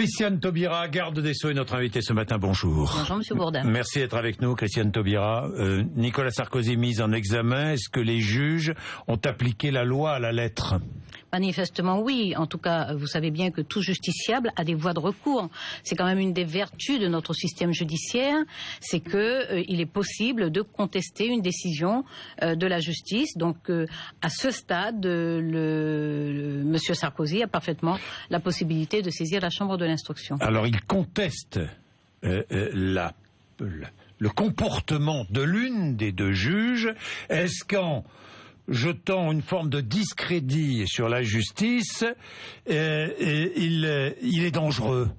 Christiane Taubira, garde des Sceaux, est notre invitée ce matin. Bonjour. Bonjour, Monsieur Bourdin. Merci d'être avec nous, Christiane Taubira. Nicolas Sarkozy mise en examen. Est-ce que les juges ont appliqué la loi à la lettre ? Manifestement, oui. En tout cas, vous savez bien que tout justiciable a des voies de recours. C'est quand même une des vertus de notre système judiciaire, c'est que il est possible de contester une décision de la justice. Donc, à ce stade, Monsieur Sarkozy a parfaitement la possibilité de saisir la chambre de l'instruction. Alors, il conteste le comportement de l'une des deux juges. Est-ce qu'en jetant une forme de discrédit sur la justice, il est dangereux?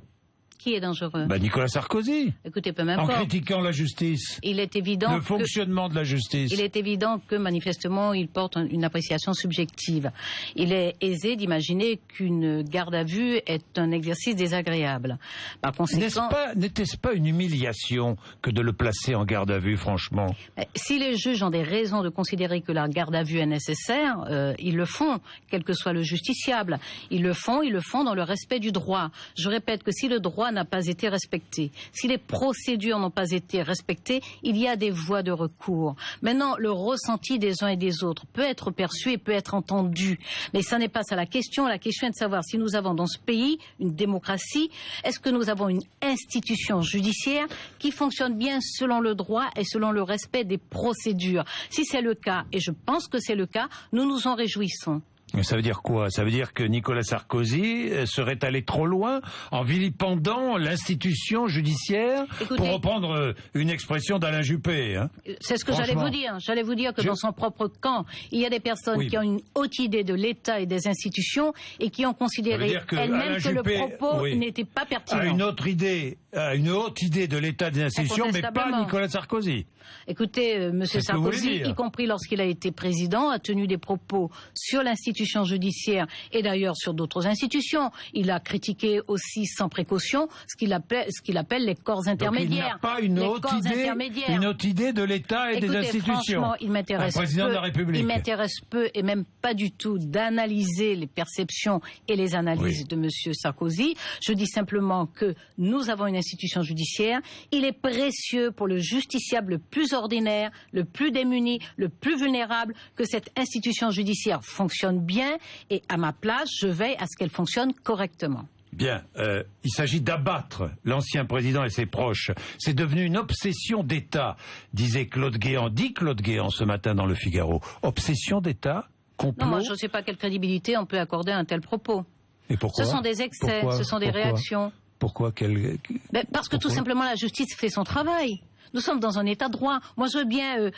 Qui est dangereux? Nicolas Sarkozy. Écoutez, peu m'importe. En critiquant la justice. Il est évident le fonctionnement de la justice. Il est évident que manifestement, il porte une appréciation subjective. Il est aisé d'imaginer qu'une garde à vue est un exercice désagréable. Par conséquent, n'était-ce pas une humiliation que de le placer en garde à vue, franchement? Si les juges ont des raisons de considérer que la garde à vue est nécessaire, ils le font, quel que soit le justiciable. Ils le font dans le respect du droit. Je répète que si le droit n'a pas été respecté, si les procédures n'ont pas été respectées, il y a des voies de recours. Maintenant, le ressenti des uns et des autres peut être perçu et peut être entendu, mais ça n'est pas ça la question. La question est de savoir si nous avons dans ce pays une démocratie, est-ce que nous avons une institution judiciaire qui fonctionne bien selon le droit et selon le respect des procédures. Si c'est le cas, et je pense que c'est le cas, nous nous en réjouissons. Mais ça veut dire quoi? Ça veut dire que Nicolas Sarkozy serait allé trop loin en vilipendant l'institution judiciaire. Écoutez, pour reprendre une expression d'Alain Juppé. Hein. C'est ce que j'allais vous dire. J'allais vous dire que dans son propre camp, il y a des personnes qui ont une haute idée de l'État et des institutions et qui ont considéré elles-mêmes que le propos n'était pas pertinent. Une haute idée de l'État et des institutions, mais pas Nicolas Sarkozy. Écoutez, Monsieur Sarkozy, y compris lorsqu'il a été président, a tenu des propos sur l'institution judiciaire et d'ailleurs sur d'autres institutions. Il a critiqué aussi sans précaution ce qu'il appelle les corps intermédiaires. Donc il n'a pas une haute idée de l'État et des institutions. Franchement, il m'intéresse président de la République. Il m'intéresse peu et même pas du tout d'analyser les perceptions et les analyses de Monsieur Sarkozy. Je dis simplement que nous avons une institution judiciaire. Il est précieux pour le justiciable le plus ordinaire, le plus démuni, le plus vulnérable que cette institution judiciaire fonctionne bien et à ma place, je veille à ce qu'elle fonctionne correctement. Bien, il s'agit d'abattre l'ancien président et ses proches. C'est devenu une obsession d'État, disait Claude Guéant. Dit Claude Guéant ce matin dans Le Figaro. Obsession d'État? Complot? Non, moi je ne sais pas quelle crédibilité on peut accorder à un tel propos. Et pourquoi? Ce sont des excès, ce sont des réactions. Pourquoi? Parce que tout simplement la justice fait son travail. Nous sommes dans un état de droit. Moi je veux bien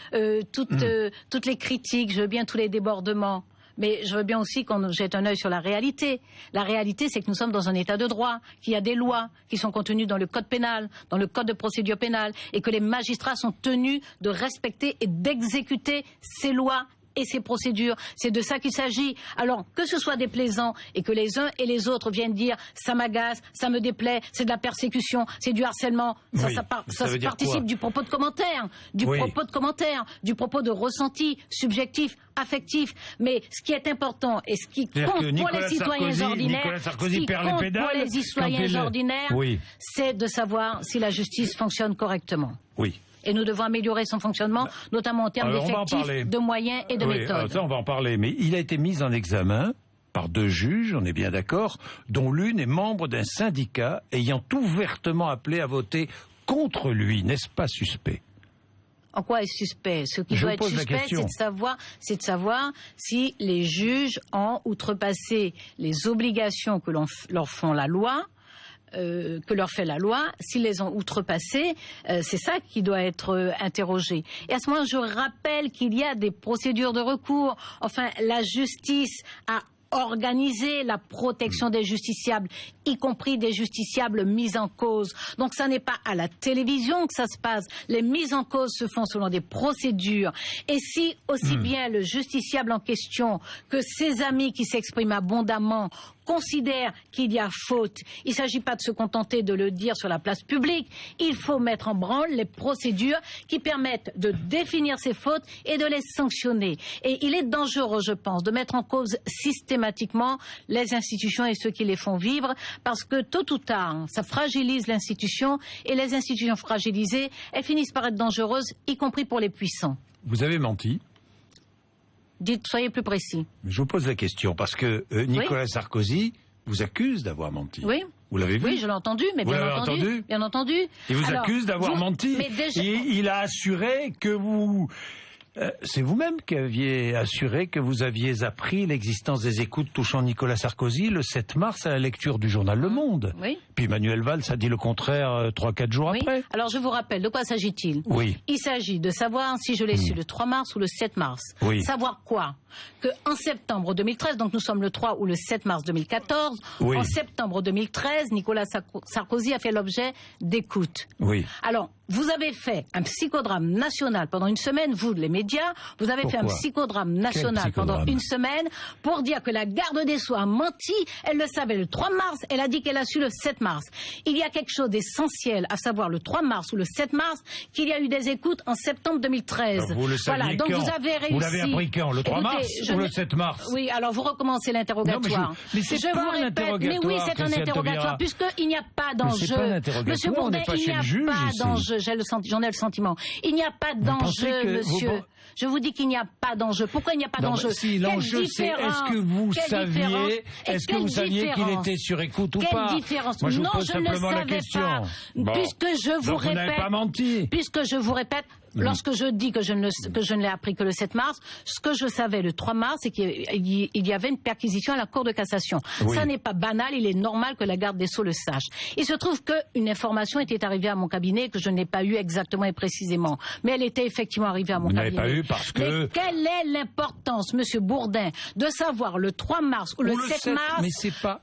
toutes les critiques, je veux bien tous les débordements. Mais je veux bien aussi qu'on jette un œil sur la réalité. La réalité, c'est que nous sommes dans un état de droit, qu'il y a des lois qui sont contenues dans le code pénal, dans le code de procédure pénale, et que les magistrats sont tenus de respecter et d'exécuter ces lois et ces procédures. C'est de ça qu'il s'agit. Alors, que ce soit déplaisant et que les uns et les autres viennent dire « ça m'agace, ça me déplaît, c'est de la persécution, c'est du harcèlement », ça participe du propos de commentaire, du propos de ressenti subjectif, affectif. Mais ce qui est important et ce qui compte pour les citoyens ordinaires, c'est de savoir si la justice fonctionne correctement. Oui. Et nous devons améliorer son fonctionnement, notamment en termes d'effectifs, de moyens et de méthodes. Ça, on va en parler. Mais il a été mis en examen par deux juges, on est bien d'accord, dont l'une est membre d'un syndicat ayant ouvertement appelé à voter contre lui. N'est-ce pas suspect? En quoi est suspect? Ce qui doit être suspect, c'est de savoir si les juges ont outrepassé les obligations que leur font la loi, que leur fait la loi, s'ils les ont outrepassés, c'est ça qui doit être interrogé. Et à ce moment, je rappelle qu'il y a des procédures de recours. Enfin, la justice a organisé la protection des justiciables, y compris des justiciables mis en cause. Donc ça n'est pas à la télévision que ça se passe. Les mises en cause se font selon des procédures. Et si aussi bien le justiciable en question que ses amis qui s'expriment abondamment considère qu'il y a faute, il ne s'agit pas de se contenter de le dire sur la place publique. Il faut mettre en branle les procédures qui permettent de définir ces fautes et de les sanctionner. Et il est dangereux, je pense, de mettre en cause systématiquement les institutions et ceux qui les font vivre, parce que tôt ou tard, ça fragilise l'institution, et les institutions fragilisées, elles finissent par être dangereuses, y compris pour les puissants. Vous avez menti. Dites, soyez plus précis. Je vous pose la question parce que Nicolas Sarkozy vous accuse d'avoir menti. Oui. Vous l'avez vu? Oui, je l'ai entendu, mais bien entendu. Bien entendu. Il vous accuse d'avoir menti. Déjà... Il a assuré que vous... c'est vous-même qui aviez assuré que vous aviez appris l'existence des écoutes touchant Nicolas Sarkozy le 7 mars à la lecture du journal Le Monde. Oui. Puis Manuel Valls a dit le contraire 3-4 jours après. Alors je vous rappelle, de quoi s'agit-il? Oui. Il s'agit de savoir si je l'ai su le 3 mars ou le 7 mars. Oui. Savoir quoi? Qu'en septembre 2013, donc nous sommes le 3 ou le 7 mars 2014, oui. En septembre 2013, Nicolas Sarkozy a fait l'objet d'écoutes. Oui. Alors, vous avez fait un psychodrame national pendant une semaine, vous, les médias, vous avez fait un psychodrame national pendant une semaine pour dire que la garde des Sceaux a menti, elle le savait le 3 mars, elle a dit qu'elle a su le 7 mars. Il y a quelque chose d'essentiel, à savoir le 3 mars ou le 7 mars, qu'il y a eu des écoutes en septembre 2013. Alors vous le saviez voilà, donc quand? vous avez réussi. Vous l'avez appris quand? Le 3 mars ou le 7 mars? Oui, alors vous recommencez l'interrogatoire. Mais c'est pas un interrogatoire. Mais oui, c'est un interrogatoire, puisqu'il n'y a pas d'enjeu. Monsieur Bourdin, il n'y a pas d'enjeu. J'en ai le sentiment. Il n'y a pas d'enjeu, monsieur. Je vous dis qu'il n'y a pas d'enjeu. Pourquoi il n'y a pas d'enjeu? Si l'enjeu c'est est-ce que vous saviez qu'il était sur écoute ou pas? Quelle différence? Moi, je vous non, pose je ne le savais pas. Bon. Puisque je vous répète. Vous n'avez pas menti. Puisque je vous répète. Lorsque je dis que je ne l'ai appris que le 7 mars, ce que je savais le 3 mars, c'est qu'il y avait une perquisition à la Cour de cassation. Oui. Ça n'est pas banal, il est normal que la garde des Sceaux le sache. Il se trouve qu'une information était arrivée à mon cabinet que je n'ai pas eue exactement et précisément. Mais elle était effectivement arrivée à mon cabinet. Vous n'avez pas eu parce que... Mais quelle est l'importance, monsieur Bourdin, de savoir le 3 mars ou le 7 mars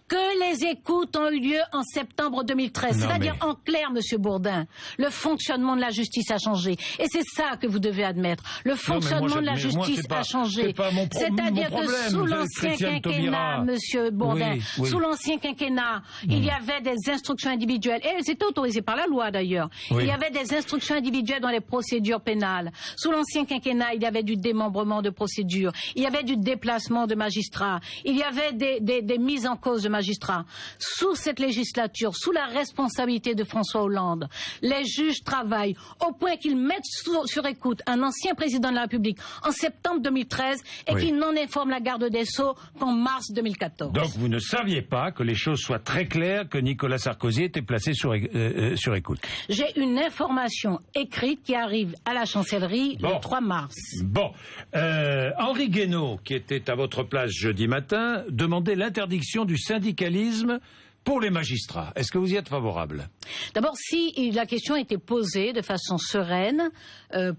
que les écoutes ont eu lieu en septembre 2013? C'est-à-dire, en clair, monsieur Bourdin, le fonctionnement de la justice a changé. Et c'est ça que vous devez admettre. Le fonctionnement de la justice a changé. C'est-à-dire que sous l'ancien quinquennat, monsieur Bourdin, sous l'ancien quinquennat, il y avait des instructions individuelles. Et elles étaient autorisées par la loi d'ailleurs. Il y avait des instructions individuelles dans les procédures pénales. Sous l'ancien quinquennat, il y avait du démembrement de procédures. Il y avait du déplacement de magistrats. Il y avait des mises en cause de magistrats. Sous cette législature, sous la responsabilité de François Hollande, les juges travaillent au point qu'ils mettent sur écoute un ancien président de la République en septembre 2013 et qui n'en informe la garde des Sceaux qu'en mars 2014. Donc vous ne saviez pas que les choses soient très claires, que Nicolas Sarkozy était placé sur écoute? J'ai une information écrite qui arrive à la chancellerie le 3 mars. Bon. Henri Guénaud, qui était à votre place jeudi matin, demandait l'interdiction du syndicalisme pour les magistrats. Est-ce que vous y êtes favorable? D'abord, si la question était posée de façon sereine,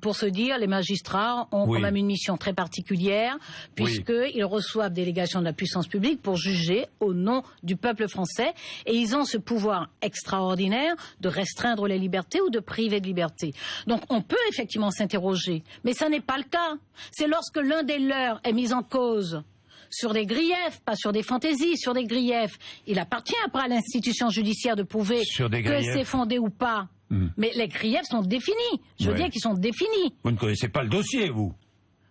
pour se dire les magistrats ont quand même une mission très particulière, puisqu'ils reçoivent délégation de la puissance publique pour juger au nom du peuple français, et ils ont ce pouvoir extraordinaire de restreindre les libertés ou de priver de liberté. Donc on peut effectivement s'interroger, mais ça n'est pas le cas. C'est lorsque l'un des leurs est mis en cause sur des griefs, pas sur des fantaisies, sur des griefs. Il appartient après à l'institution judiciaire de prouver que c'est fondé ou pas. Mais les griefs sont définis. Je veux dire qu'ils sont définis. Vous ne connaissez pas le dossier, vous?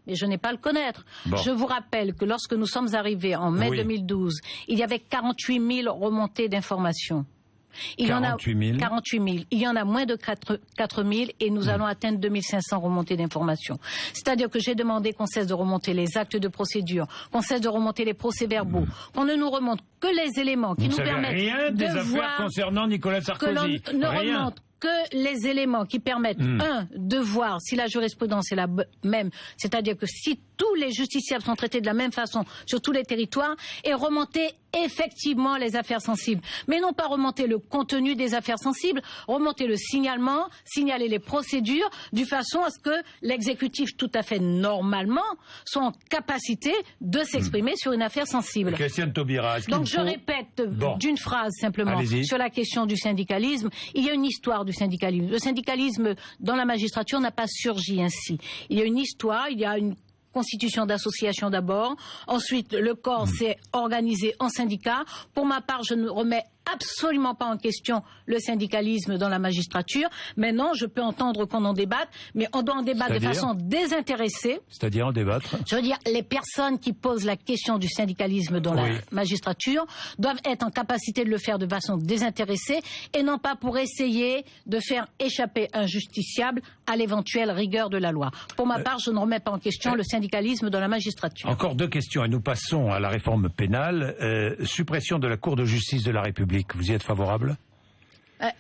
Mais je n'ai pas à le connaître. Bon. Je vous rappelle que lorsque nous sommes arrivés en mai 2012, il y avait 48 000 remontées d'informations. 48 000. Il y en a moins de 4 000 et nous allons atteindre 2500 remontées d'informations. C'est-à-dire que j'ai demandé qu'on cesse de remonter les actes de procédure, qu'on cesse de remonter les procès-verbaux, qu'on ne nous remonte que les éléments qui nous permettent rien des affaires concernant Nicolas Sarkozy. Que l'on ne remonte que les éléments qui permettent, de voir si la jurisprudence est la même, c'est-à-dire que si tous les justiciables sont traités de la même façon sur tous les territoires, et remonter effectivement les affaires sensibles. Mais non pas remonter le contenu des affaires sensibles, remonter le signalement, signaler les procédures, de façon à ce que l'exécutif, tout à fait normalement, soit en capacité de s'exprimer sur une affaire sensible. Christiane Taubira, donc je répète d'une phrase simplement sur la question du syndicalisme. Il y a une histoire du syndicalisme. Le syndicalisme dans la magistrature n'a pas surgi ainsi. Il y a une histoire, il y a une constitution d'association d'abord. Ensuite, le corps s'est organisé en syndicat. Pour ma part, je ne remets absolument pas en question le syndicalisme dans la magistrature. Maintenant, je peux entendre qu'on en débatte, mais on doit en débattre de façon désintéressée. C'est-à-dire en débattre? Je veux dire, les personnes qui posent la question du syndicalisme dans la magistrature doivent être en capacité de le faire de façon désintéressée et non pas pour essayer de faire échapper un justiciable à l'éventuelle rigueur de la loi. Pour ma part, je ne remets pas en question le syndicalisme dans la magistrature. Encore 2 questions et nous passons à la réforme pénale. Suppression de la Cour de justice de la République. Vous y êtes favorable?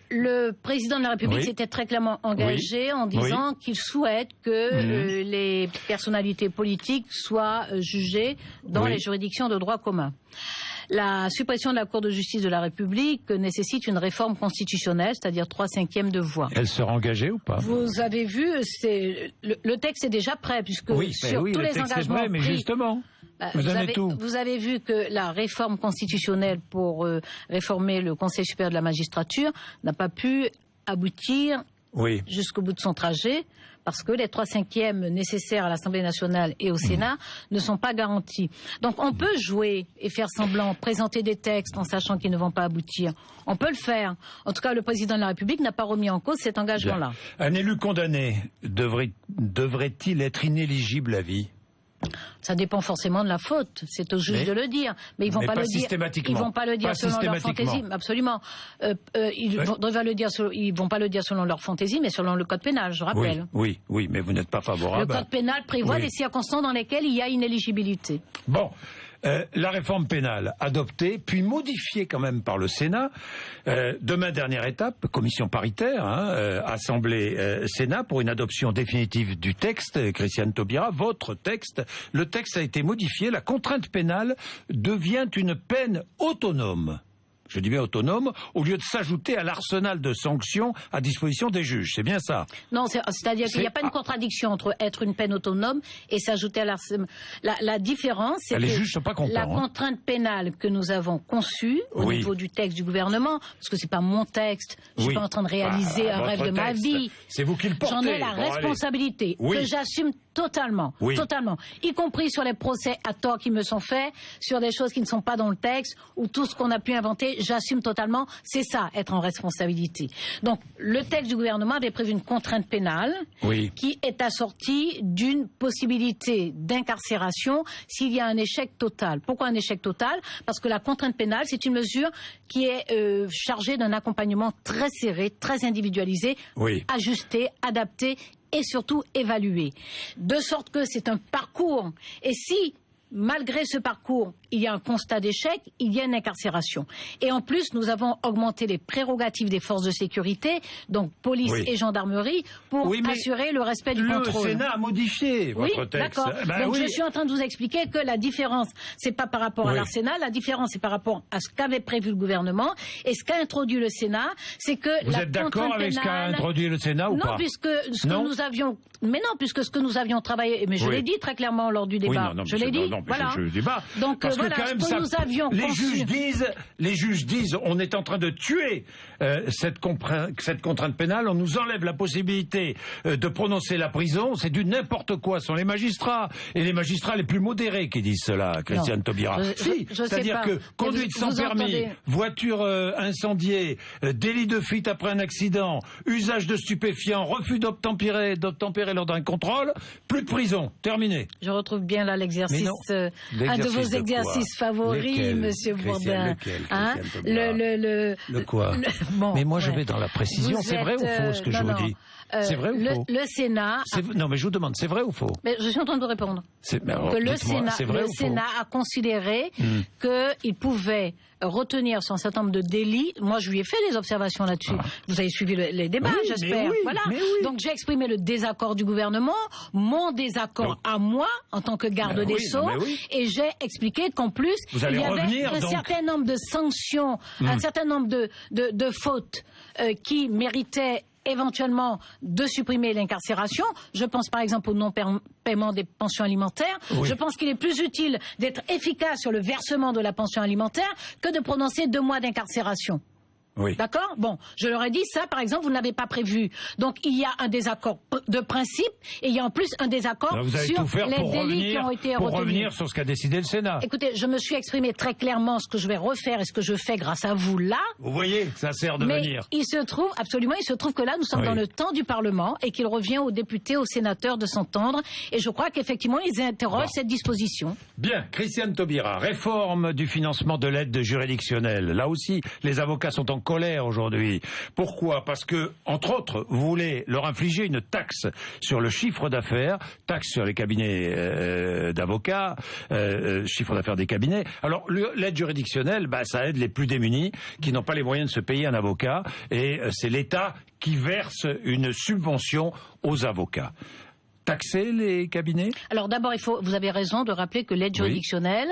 Le président de la République s'était très clairement engagé en disant qu'il souhaite que les personnalités politiques soient jugées dans les juridictions de droit commun. La suppression de la Cour de justice de la République nécessite une réforme constitutionnelle, c'est-à-dire 3/5 de voix. Elle sera engagée ou pas? Vous avez vu, le texte est déjà prêt, puisque sur tous les engagements prêt, mais pris, justement... Vous avez vu que la réforme constitutionnelle pour réformer le Conseil supérieur de la magistrature n'a pas pu aboutir jusqu'au bout de son trajet parce que les 3/5 nécessaires à l'Assemblée nationale et au Sénat ne sont pas garantis. Donc on peut jouer et faire semblant, présenter des textes en sachant qu'ils ne vont pas aboutir. On peut le faire. En tout cas, le président de la République n'a pas remis en cause cet engagement-là. Un élu condamné devrait-il être inéligible à vie? Ça dépend forcément de la faute. C'est au juge de le dire, mais ils vont pas le dire. Ils vont pas le dire selon leur fantaisie. Absolument. Ils vont pas le dire selon leur fantaisie, mais selon le code pénal. Je rappelle. Oui, mais vous n'êtes pas favorable. Le code pénal prévoit les circonstances dans lesquelles il y a inéligibilité. Bon. La réforme pénale adoptée, puis modifiée quand même par le Sénat. Demain, dernière étape, commission paritaire, Assemblée Sénat, pour une adoption définitive du texte. Christiane Taubira, votre texte. Le texte a été modifié. La contrainte pénale devient une peine autonome. Je dis bien autonome, au lieu de s'ajouter à l'arsenal de sanctions à disposition des juges. C'est bien ça? Non, c'est-à-dire qu'il n'y a pas une contradiction entre être une peine autonome et s'ajouter à l'arsenal. La différence, c'est que les juges sont pas contents, la contrainte pénale que nous avons conçue au niveau du texte du gouvernement, parce que c'est pas mon texte, je suis pas en train de réaliser un rêve de ma vie. C'est vous qui le portez. J'en ai la responsabilité, que j'assume totalement, totalement, y compris sur les procès à tort qui me sont faits, sur des choses qui ne sont pas dans le texte, ou tout ce qu'on a pu inventer, j'assume totalement, c'est ça, être en responsabilité. Donc, le texte du gouvernement avait prévu une contrainte pénale qui est assortie d'une possibilité d'incarcération s'il y a un échec total. Pourquoi un échec total? Parce que la contrainte pénale, c'est une mesure qui est chargée d'un accompagnement très serré, très individualisé, ajusté, adapté et surtout évalué. De sorte que c'est un parcours. Et si, malgré ce parcours, il y a un constat d'échec, il y a une incarcération. Et en plus, nous avons augmenté les prérogatives des forces de sécurité, donc police et gendarmerie, pour assurer le respect du contrôle. Le Sénat a modifié votre texte. D'accord. Donc je suis en train de vous expliquer que la différence, c'est pas par rapport à l'arsenal, la différence c'est par rapport à ce qu'avait prévu le gouvernement et ce qu'a introduit le Sénat, c'est que vous êtes d'accord avec ce qu'a introduit le Sénat ou pas? Non, puisque ce que nous avions travaillé, mais je l'ai dit très clairement lors du débat. Je l'ai dit. Voilà. Donc voilà, ce que nous avions conçu. Les juges disent, on est en train de tuer cette contrainte pénale, on nous enlève la possibilité de prononcer la prison, c'est du n'importe quoi. Ce sont les magistrats, et les magistrats les plus modérés qui disent cela, Christiane Taubira. C'est-à-dire que conduite sans permis, voiture incendiée, délit de fuite après un accident, usage de stupéfiants, refus d'obtempérer lors d'un contrôle, plus de prison, terminé. Je retrouve bien là l'exercice, un de vos exercices favoris, Monsieur Bourdin. Le quoi? Mais moi, je vais dans la précision. C'est vrai ou faux ce que je vous dis? C'est vrai ou faux? Le Sénat... Non, mais je vous demande, c'est vrai ou faux? Mais je suis en train de vous répondre. Le Sénat a considéré qu'il pouvait retenir sur un certain nombre de délits. Moi, je lui ai fait des observations là-dessus. Vous avez suivi les débats, j'espère. Voilà. Donc, j'ai exprimé le désaccord du gouvernement, mon désaccord à moi, en tant que garde des Sceaux, et j'ai expliqué qu'en plus, il y avait un certain nombre de sanctions, un certain nombre de fautes qui méritaient éventuellement de supprimer l'incarcération. Je pense par exemple au non-paiement des pensions alimentaires. Je pense qu'il est plus utile d'être efficace sur le versement de la pension alimentaire que de prononcer 2 mois d'incarcération. Oui. D'accord? Bon, je leur ai dit ça, par exemple, vous ne l'avez pas prévu. Donc, il y a un désaccord de principe et il y a en plus un désaccord sur les délits qui ont été retenus. Pour revenir sur ce qu'a décidé le Sénat. Écoutez, je me suis exprimé très clairement ce que je vais refaire et ce que je fais grâce à vous là. Vous voyez, ça sert de venir. Il se trouve que là, nous sommes dans le temps du Parlement et qu'il revient aux députés, aux sénateurs de s'entendre. Et je crois qu'effectivement, ils interrogent cette disposition. Bien, Christiane Taubira, réforme du financement de l'aide juridictionnelle. Là aussi, les avocats sont en colère aujourd'hui. Pourquoi? Parce que, entre autres, vous voulez leur infliger une taxe sur le chiffre d'affaires, taxe sur les cabinets d'avocats, chiffre d'affaires des cabinets. Alors, l'aide juridictionnelle, ça aide les plus démunis qui n'ont pas les moyens de se payer un avocat et c'est l'État qui verse une subvention aux avocats. Taxer les cabinets? Alors d'abord, vous avez raison de rappeler que l'aide juridictionnelle,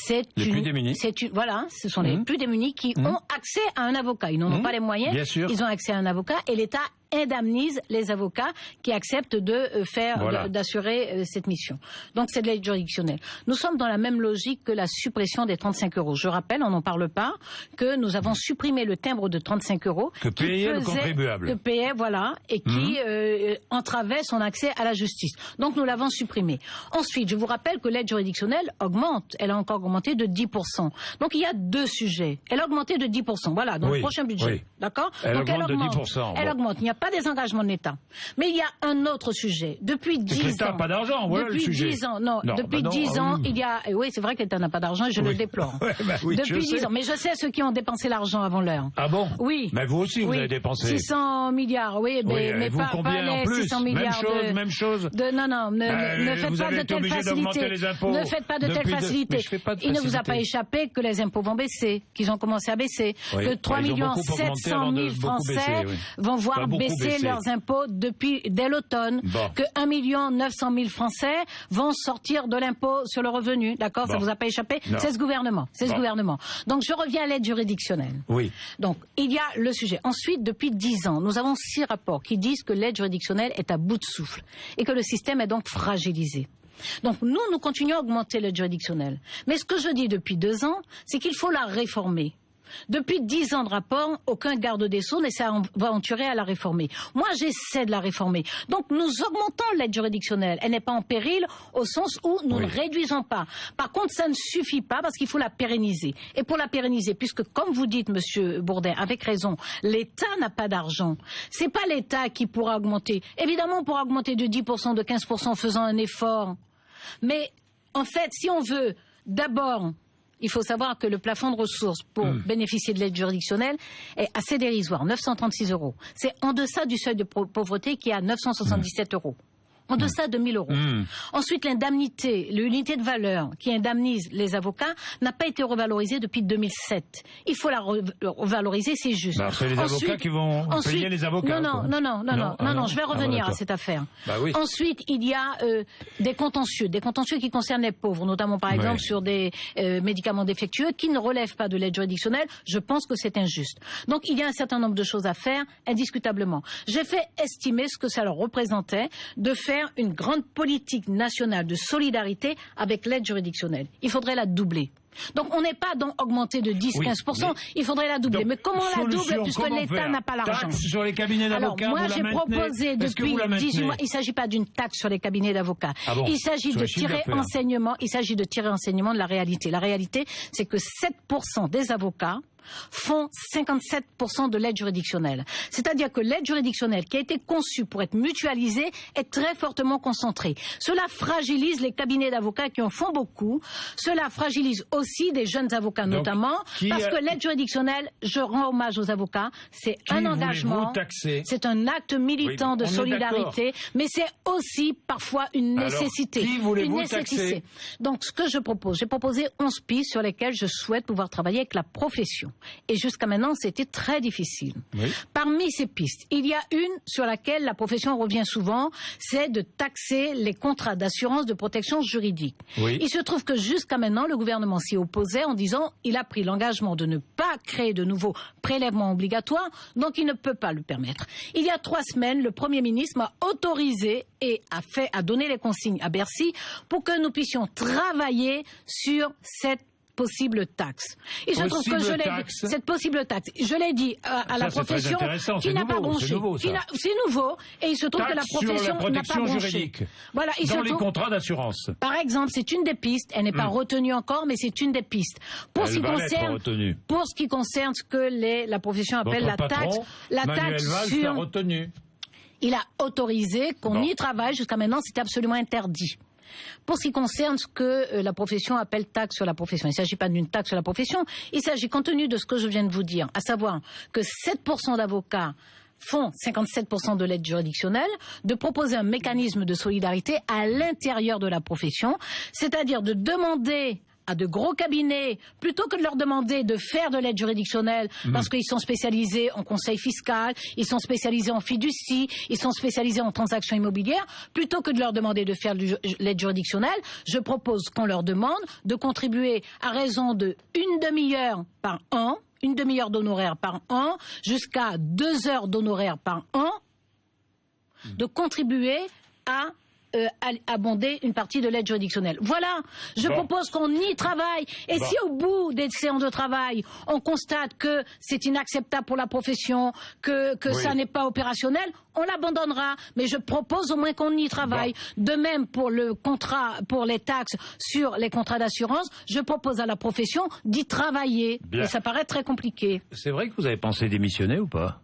les plus démunis. Voilà, ce sont les plus démunis qui ont accès à un avocat. Ils n'en ont pas les moyens. Bien sûr. Ils ont accès à un avocat et l'État indemnise les avocats qui acceptent d'assurer cette mission. Donc c'est de l'aide juridictionnelle. Nous sommes dans la même logique que la suppression des 35 €. Je rappelle, on n'en parle pas, que nous avons supprimé le timbre de 35 € que payait le contribuable. Que payait, et qui entravait son accès à la justice. Donc nous l'avons supprimé. Ensuite, je vous rappelle que l'aide juridictionnelle augmente. Elle a encore augmenté de 10%. Donc il y a deux sujets. Elle a augmenté de 10%. Voilà, dans le prochain budget. D'accord? Elle augmente de 10%. Elle augmente. Il n'y a pas des engagements de l'État. Mais il y a un autre sujet. Depuis 10 ans... L'État n'a pas d'argent, voilà le sujet. Depuis 10 ans, depuis 10 ans, il y a... Oui, c'est vrai que l'État n'a pas d'argent et je le déplore. Depuis 10 ans. Mais je sais ceux qui ont dépensé l'argent avant l'heure. Ah bon? Oui. Mais vous aussi, vous avez dépensé. 600 milliards, mais vous, pas les plus 600 milliards même chose. Non, ne faites pas de telles facilités. Ne faites pas de telles facilités. Il ne vous a pas échappé que les impôts vont baisser, qu'ils ont commencé à baisser, que 3 700 000 Français vont voir baisser leurs impôts dès l'automne, que 1 900 000 Français vont sortir de l'impôt sur le revenu. D'accord? Ça vous a pas échappé? C'est ce gouvernement. Donc je reviens à l'aide juridictionnelle. Oui. Donc il y a le sujet. Ensuite, depuis 10 ans, nous avons 6 rapports qui disent que l'aide juridictionnelle est à bout de souffle et que le système est donc fragilisé. Donc nous continuons à augmenter l'aide juridictionnelle. Mais ce que je dis depuis 2 ans, c'est qu'il faut la réformer. Depuis 10 ans de rapport, aucun garde des Sceaux ne s'est aventuré à la réformer. Moi, j'essaie de la réformer. Donc, nous augmentons l'aide juridictionnelle. Elle n'est pas en péril au sens où nous ne réduisons pas. Par contre, ça ne suffit pas parce qu'il faut la pérenniser. Et pour la pérenniser, puisque, comme vous dites, Monsieur Bourdin, avec raison, l'État n'a pas d'argent. C'est pas l'État qui pourra augmenter. Évidemment, on pourra augmenter de 10%, de 15% en faisant un effort. Mais, en fait, si on veut d'abord... Il faut savoir que le plafond de ressources pour bénéficier de l'aide juridictionnelle est assez dérisoire, 936 €. C'est en deçà du seuil de pauvreté qui est à 977 €. En deçà de 1 000 €. Ensuite, l'indemnité, l'unité de valeur qui indemnise les avocats n'a pas été revalorisée depuis 2007. Il faut la revaloriser, c'est juste. C'est les avocats qui vont payer les avocats. Non, je vais revenir à cette affaire. Ensuite, il y a des contentieux qui concernent les pauvres, notamment par exemple sur des médicaments défectueux qui ne relèvent pas de l'aide juridictionnelle. Je pense que c'est injuste. Donc, il y a un certain nombre de choses à faire, indiscutablement. J'ai fait estimer ce que ça leur représentait de faire une grande politique nationale de solidarité avec l'aide juridictionnelle. Il faudrait la doubler. Donc on n'est pas dans augmenter de 10-15%, il faudrait la doubler. Mais comment la double puisque l'État n'a pas l'argent? Taxe sur les cabinets d'avocats. Alors moi j'ai proposé depuis 18 mois, il ne s'agit pas d'une taxe sur les cabinets d'avocats. Il s'agit de tirer enseignement, de la réalité. La réalité, c'est que 7% des avocats font 57% de l'aide juridictionnelle. C'est-à-dire que l'aide juridictionnelle qui a été conçue pour être mutualisée est très fortement concentrée. Cela fragilise les cabinets d'avocats qui en font beaucoup. Cela fragilise aussi des jeunes avocats notamment. Parce que l'aide juridictionnelle, je rends hommage aux avocats, c'est un engagement, c'est un acte militant de solidarité, mais c'est aussi parfois une nécessité. Qui voulez-vous taxer? Donc ce que je propose, j'ai proposé 11 pistes sur lesquelles je souhaite pouvoir travailler avec la profession. Et jusqu'à maintenant, c'était très difficile. Parmi ces pistes, il y a une sur laquelle la profession revient souvent, c'est de taxer les contrats d'assurance de protection juridique. Il se trouve que jusqu'à maintenant, le gouvernement s'y opposait en disant il a pris l'engagement de ne pas créer de nouveaux prélèvements obligatoires, donc il ne peut pas le permettre. Il y a 3 semaines, le Premier ministre m'a autorisé et a donné les consignes à Bercy pour que nous puissions travailler sur cette possible taxe. Il se trouve que cette possible taxe, je l'ai dit à la profession qui n'a pas bronché. C'est nouveau, et il se trouve que la profession n'a pas bronché. Voilà, dans les contrats d'assurance. Par exemple, c'est une des pistes, elle n'est pas retenue encore, mais c'est une des pistes. Pour ce qui concerne ce que la profession appelle la taxe sur... Il a autorisé qu'on y travaille. Jusqu'à maintenant, c'est absolument interdit. Pour ce qui concerne ce que la profession appelle taxe sur la profession, il ne s'agit pas d'une taxe sur la profession, il s'agit, compte tenu de ce que je viens de vous dire, à savoir que 7% d'avocats font 57% de l'aide juridictionnelle, de proposer un mécanisme de solidarité à l'intérieur de la profession, c'est-à-dire de demander à de gros cabinets, plutôt que de leur demander de faire de l'aide juridictionnelle, parce qu'ils sont spécialisés en conseil fiscal, ils sont spécialisés en fiducie, ils sont spécialisés en transactions immobilières, plutôt que de leur demander de faire de l'aide juridictionnelle, je propose qu'on leur demande de contribuer à raison de une demi-heure par an, une demi-heure d'honoraires par an, jusqu'à 2 heures d'honoraires par an, de contribuer à abonder une partie de l'aide juridictionnelle. Voilà, je propose qu'on y travaille. Et si au bout des séances de travail, on constate que c'est inacceptable pour la profession, que ça n'est pas opérationnel, on l'abandonnera. Mais je propose au moins qu'on y travaille. De même pour le contrat, pour les taxes sur les contrats d'assurance, je propose à la profession d'y travailler. Et ça paraît très compliqué. C'est vrai que vous avez pensé démissionner ou pas ?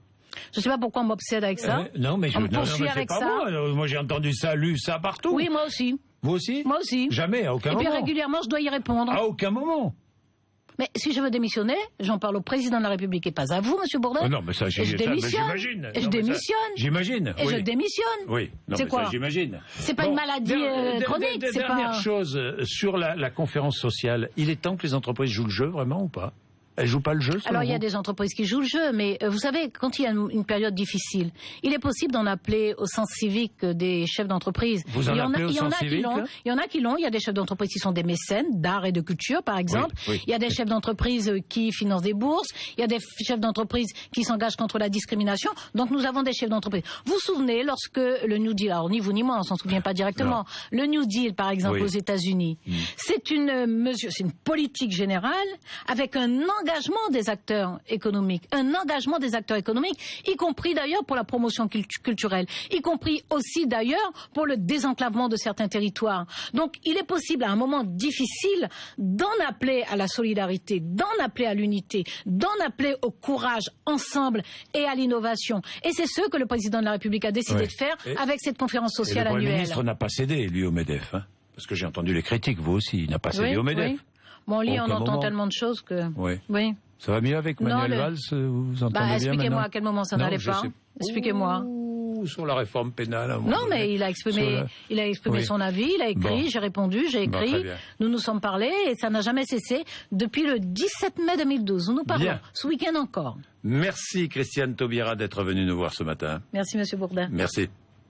Je ne sais pas pourquoi on m'obsède avec ça. Non, mais c'est pas moi. Moi, j'ai entendu ça, lu ça partout. Oui, moi aussi. Vous aussi ? Moi aussi. Jamais, à aucun moment. Et puis régulièrement, je dois y répondre. À aucun moment. Mais si je veux démissionner, j'en parle au président de la République et pas à vous, Monsieur Bourdin. Non, mais ça, j'imagine. Et je démissionne. J'imagine. Et je démissionne. Oui. C'est quoi ? J'imagine. C'est pas une maladie chronique. Dernière chose, sur la conférence sociale, il est temps que les entreprises jouent le jeu, vraiment, ou pas ? Elles jouent pas le jeu, alors il y a des entreprises qui jouent le jeu, mais vous savez, quand il y a une période difficile, il est possible d'en appeler au sens civique des chefs d'entreprise. Vous en appelez au sens civique ? Il y en a qui l'ont. Il y a des chefs d'entreprise qui sont des mécènes d'art et de culture, par exemple. Oui. Il y a des chefs d'entreprise qui financent des bourses. Il y a des chefs d'entreprise qui s'engagent contre la discrimination. Donc nous avons des chefs d'entreprise. Vous vous souvenez, lorsque le New Deal, alors ni vous ni moi, on s'en souvient pas directement, le New Deal, par exemple, aux États-Unis, c'est une mesure, c'est une politique générale avec un engagement des acteurs économiques, y compris d'ailleurs pour la promotion culturelle, y compris aussi d'ailleurs pour le désenclavement de certains territoires. Donc il est possible à un moment difficile d'en appeler à la solidarité, d'en appeler à l'unité, d'en appeler au courage ensemble et à l'innovation. Et c'est ce que le président de la République a décidé de faire avec cette conférence sociale annuelle. Le ministre n'a pas cédé, lui, au MEDEF, hein, parce que j'ai entendu les critiques, vous aussi, il n'a pas cédé au MEDEF. Oui. Bon, on entend tellement de choses que... Oui. Ça va mieux avec Manuel Valls, vous entendez bien expliquez-moi à quel moment ça n'allait pas. Expliquez-moi. Sur la réforme pénale. Non, mais il a exprimé son avis, il a écrit, j'ai répondu, j'ai écrit, nous nous sommes parlé et ça n'a jamais cessé depuis le 17 mai 2012. Nous parlons ce week-end encore. Merci Christiane Taubira d'être venue nous voir ce matin. Merci Monsieur Bourdin. Merci.